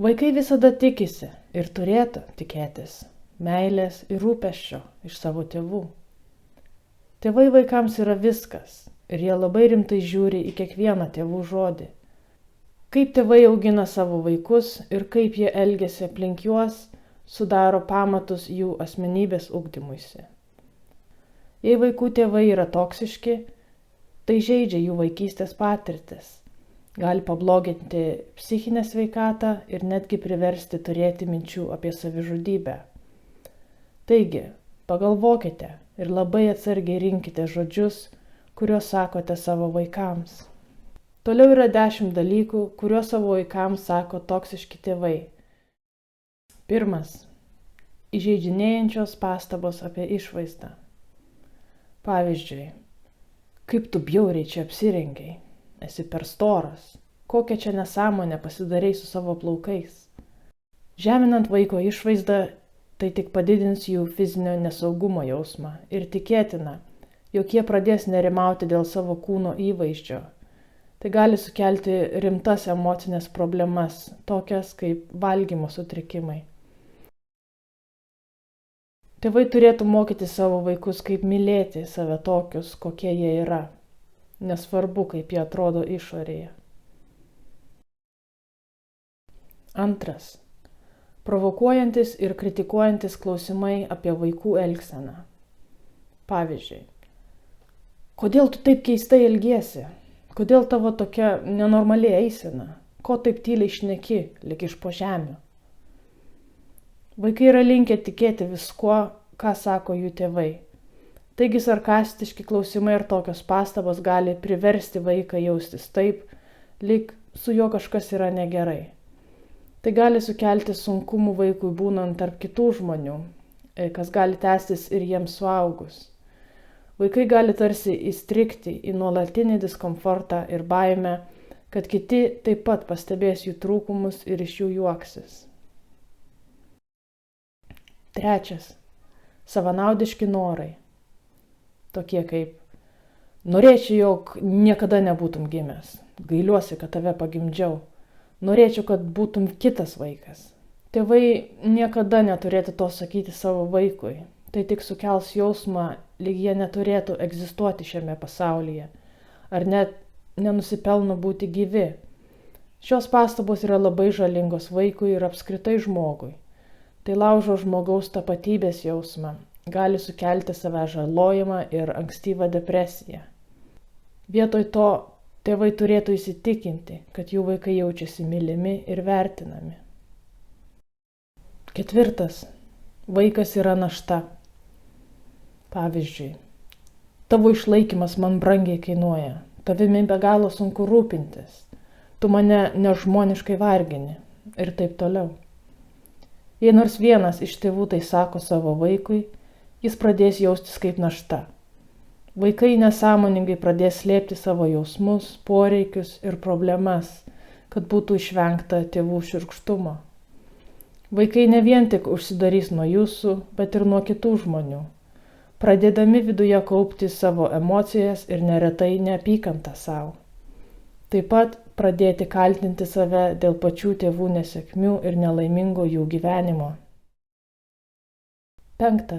Vaikai visada tikisi ir turėtų tikėtis meilės ir rūpesčio iš savo tėvų. Tėvai vaikams yra viskas ir jie labai rimtai žiūri į kiekvieną tėvų žodį. Kaip tėvai augina savo vaikus ir kaip jie elgiasi aplink juos, sudaro pamatus jų asmenybės ugdymuisi. Jei vaikų tėvai yra toksiški, tai žeidžia jų vaikystės patirtis, gali pabloginti psichinę sveikatą ir netgi priversti turėti minčių apie savižudybę. Taigi, pagalvokite ir labai atsargiai rinkite žodžius, kuriuos sakote savo vaikams. Toliau yra 10 dalykų, kuriuos savo vaikams sako toksiški tėvai. 1. Įžeidinėjančios pastabos apie išvaizdą. Pavyzdžiui, kaip tu bjauriai čia apsirengiai, esi per storas, kokią čia nesąmonę pasidarei su savo plaukais. Žeminant vaiko išvaizdą, tai tik padidins jų fizinio nesaugumo jausmą ir tikėtina, jog jie pradės nerimauti dėl savo kūno įvaizdžio. Tai gali sukelti rimtas emocinės problemas, tokias kaip valgymo sutrikimai. Tėvai turėtų mokyti savo vaikus, kaip mylėti save tokius, kokie jie yra, nesvarbu, kaip jie atrodo išorėje. 2. Provokuojantis ir kritikuojantis klausimai apie vaikų elgseną. Pavyzdžiui, kodėl tu taip keistai elgiesi? Kodėl tavo tokia nenormali eisena? Ko taip tyliai šneki, lyg iš po žemių? Vaikai yra linkę tikėti viskuo, ką sako jų tėvai. Taigi sarkastiški klausimai ir tokios pastabos gali priversti vaiką jaustis taip, lyg su juo kažkas yra negerai. Tai gali sukelti sunkumų vaikui būnant tarp kitų žmonių, kas gali tęstis ir jiems suaugus. Vaikai gali tarsi įstrigti į nuolatinį diskomfortą ir baimę, kad kiti taip pat pastebės jų trūkumus ir iš jų juoksis. 3. Savanaudiški norai. Tokie kaip: norėčiau, jog niekada nebūtum gimęs. Gailiuosi, kad tave pagimdžiau. Norėčiau, kad būtum kitas vaikas. Tėvai niekada neturėtų to sakyti savo vaikui. Tai tik sukels jausmą, lyg jie neturėtų egzistuoti šiame pasaulyje, ar net nenusipelno būti gyvi. Šios pastabos yra labai žalingos vaikui ir apskritai žmogui. Tai laužo žmogaus tapatybės jausmą, gali sukelti savęs žalojimą ir ankstyvą depresiją. Vietoj to tėvai turėtų įsitikinti, kad jų vaikai jaučiasi mylimi ir vertinami. 4. Vaikas yra našta. Pavyzdžiui, tavo išlaikymas man brangiai kainuoja, tavimi be galo sunku rūpintis, tu mane nežmoniškai vargini ir taip toliau. Jei nors vienas iš tėvų tai sako savo vaikui, jis pradės jaustis kaip našta. Vaikai nesąmoningai pradės slėpti savo jausmus, poreikius ir problemas, kad būtų išvengta tėvų šiurkštumo. Vaikai ne vien tik užsidarys nuo jūsų, bet ir nuo kitų žmonių, pradėdami viduje kaupti savo emocijas ir neretai neapykantą savo. Taip pat pradėti kaltinti save dėl pačių tėvų nesėkmių ir nelaimingo jų gyvenimo. 5.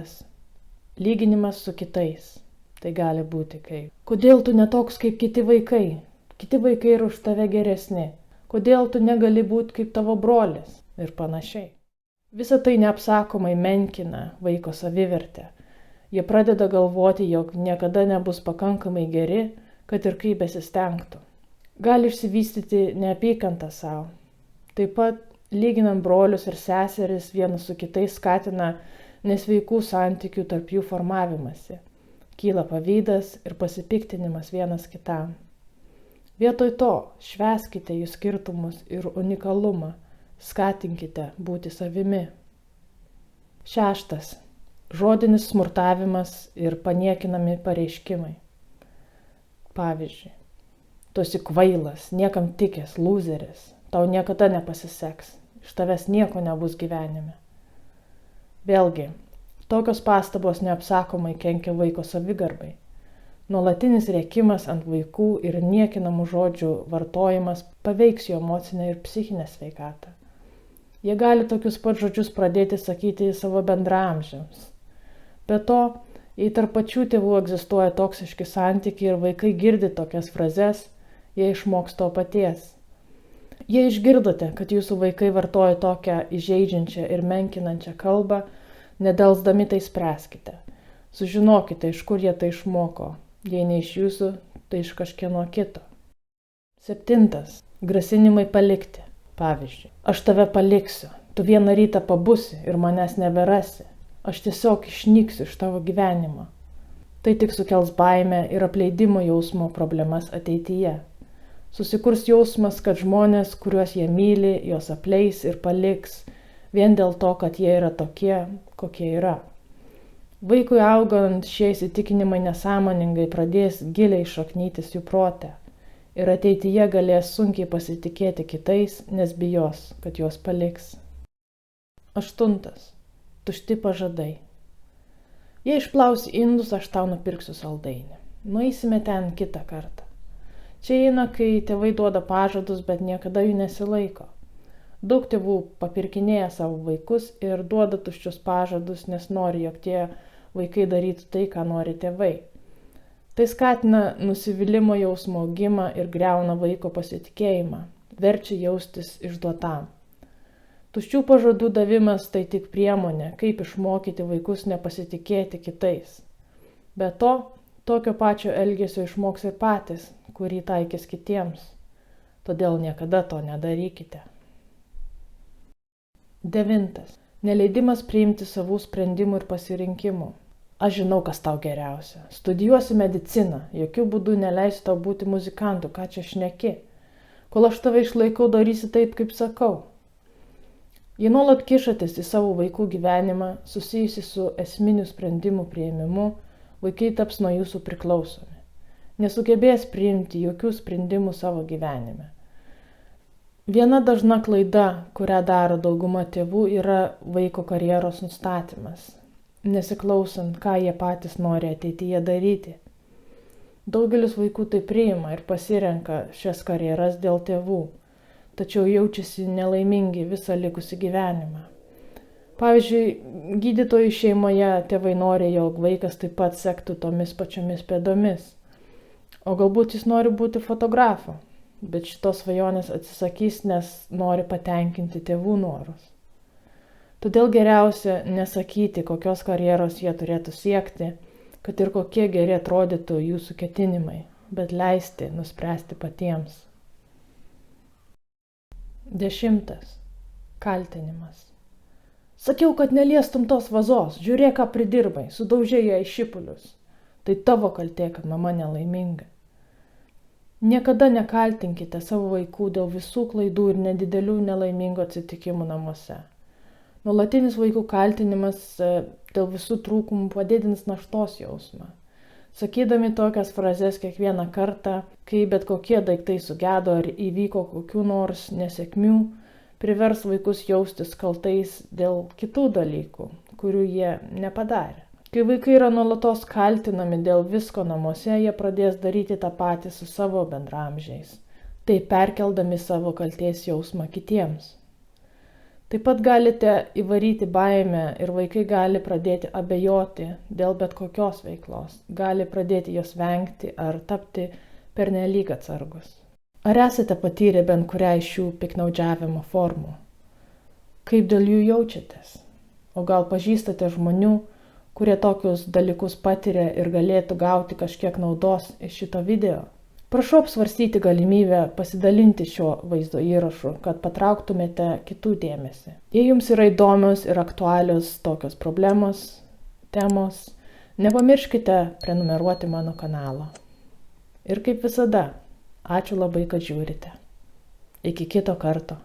Lyginimas su kitais. Tai gali būti kaip: kodėl tu netoks kaip kiti vaikai? Kiti vaikai yra už tave geresni. Kodėl tu negali būti kaip tavo brolis? Ir panašiai. Visa tai neapsakomai menkina vaiko savivertę. Jie pradeda galvoti, jog niekada nebus pakankamai geri, kad ir kaip besistengtų. Gali išsivystyti neapykantą savo. Taip pat, lyginant brolius ir seseris vienas su kitais, skatina nesveikų santykių tarp jų formavimąsi. Kyla pavydas ir pasipiktinimas vienas kitam. Vietoj to švęskite jų skirtumus ir unikalumą, skatinkite būti savimi. 6. Žodinis smurtavimas ir paniekinami pareiškimai. Pavyzdžiui, tu esi kvailas, niekam tikęs, lūzeris, tau niekada nepasiseks, iš tavęs nieko nebus gyvenime. Vėlgi, tokios pastabos neapsakomai kenkia vaiko savigarbai. Nuolatinis rėkimas ant vaikų ir niekinamų žodžių vartojimas paveiks jo emocinę ir psichinę sveikatą. Jie gali tokius pat žodžius pradėti sakyti savo bendraamžiams. Be to, jei tarp pačių tėvų egzistuoja toksiški santykiai ir vaikai girdi tokias frazes, jie išmoks to paties. Jei išgirdote, kad jūsų vaikai vartoja tokią įžeidžiančią ir menkinančią kalbą, nedelsdami tai spręskite. Sužinokite, iš kur jie tai išmoko. Jei ne iš jūsų, tai iš kažkieno kito. 7. Grasinimai palikti. Pavyzdžiui, aš tave paliksiu, tu vieną rytą pabusi ir manęs neberasi. Aš tiesiog išnyksiu iš tavo gyvenimo. Tai tik sukels baimę ir apleidimo jausmo problemas ateityje. Susikurs jausmas, kad žmonės, kuriuos jie myli, juos apleis ir paliks, vien dėl to, kad jie yra tokie, kokie yra. Vaikui augant, šie įsitikinimai nesąmoningai pradės giliai šaknytis jų prote ir ateityje galės sunkiai pasitikėti kitais, nes bijos, kad juos paliks. 8. Tušti pažadai. Jei išplausi indus, aš tau nupirksiu saldainį. Nueisime ten kitą kartą. Čia eina, kai tėvai duoda pažadus, bet niekada jų nesilaiko. Daug tėvų papirkinėja savo vaikus ir duoda tuščius pažadus, nes nori, jog tie vaikai darytų tai, ką nori tėvai. Tai skatina nusivylimo jausmo augimą ir griauna vaiko pasitikėjimą, verčia jaustis išduotam. Tuščių pažadų davimas tai tik priemonė, kaip išmokyti vaikus nepasitikėti kitais. Be to, tokio pačio elgesio išmoks ir patys, kurį taikys kitiems. Todėl niekada to nedarykite. 9. Neleidimas priimti savų sprendimų ir pasirinkimų. Aš žinau, kas tau geriausia. Studijuosi mediciną, jokių būdų neleisiu tau būti muzikantu, ką čia šneki. Kol aš tave išlaikau, darysi taip, kaip sakau. Jei nuolat kišatės į savo vaikų gyvenimą, susijusi su esminių sprendimų priėmimu, vaikai taps nuo jūsų priklausomi. Nesugebės priimti jokių sprendimų savo gyvenime. Viena dažna klaida, kurią daro dauguma tėvų, yra vaiko karjeros nustatymas, nesiklausant, ką jie patys nori ateityje daryti. Daugelis vaikų tai priima ir pasirenka šias karjeras dėl tėvų, tačiau jaučiasi nelaimingi visą likusį gyvenimą. Pavyzdžiui, gydytojų šeimoje tėvai nori, jog vaikas taip pat sektų tomis pačiomis pėdomis. O galbūt jis nori būti fotografu, bet šitos svajonės atsisakys, nes nori patenkinti tėvų norus. Todėl geriausia nesakyti, kokios karjeros jie turėtų siekti, kad ir kokie geri atrodytų jūsų ketinimai, bet leisti nuspręsti patiems. 10. Kaltinimas. Sakiau, kad neliestum tos vazos, žiūrėk, ką pridirbai, sudaužei ją į šipulius. Tai tavo kaltė, kad mama nelaiminga. Niekada nekaltinkite savo vaikų dėl visų klaidų ir nedidelių nelaimingų atsitikimų namuose. Nuolatinis vaikų kaltinimas dėl visų trūkumų padidins naštos jausmą. Sakydami tokias frazes kiekvieną kartą, kai bet kokie daiktai sugedo ar įvyko kokių nors nesėkmių, privers vaikus jaustis kaltais dėl kitų dalykų, kurių jie nepadarė. Kai vaikai yra nuolatos kaltinami dėl visko namuose, jie pradės daryti tą patį su savo bendraamžiais, taip perkeldami savo kaltės jausmą kitiems. Taip pat galite įvaryti baimę ir vaikai gali pradėti abejoti dėl bet kokios veiklos, gali pradėti jos vengti ar tapti pernelyg atsargus. Ar esate patyrę bent kurią iš šių piknaudžiavimo formų? Kaip dėl jų jaučiatės? O gal pažįstate žmonių, kurie tokius dalykus patiria ir galėtų gauti kažkiek naudos iš šito video? Prašau apsvarstyti galimybę pasidalinti šiuo vaizdo įrašu, kad patrauktumėte kitų dėmesį. Jei jums yra įdomios ir aktualios tokios problemos, temos, nepamirškite prenumeruoti mano kanalą. Ir kaip visada, ačiū labai, kad žiūrite. Iki kito karto.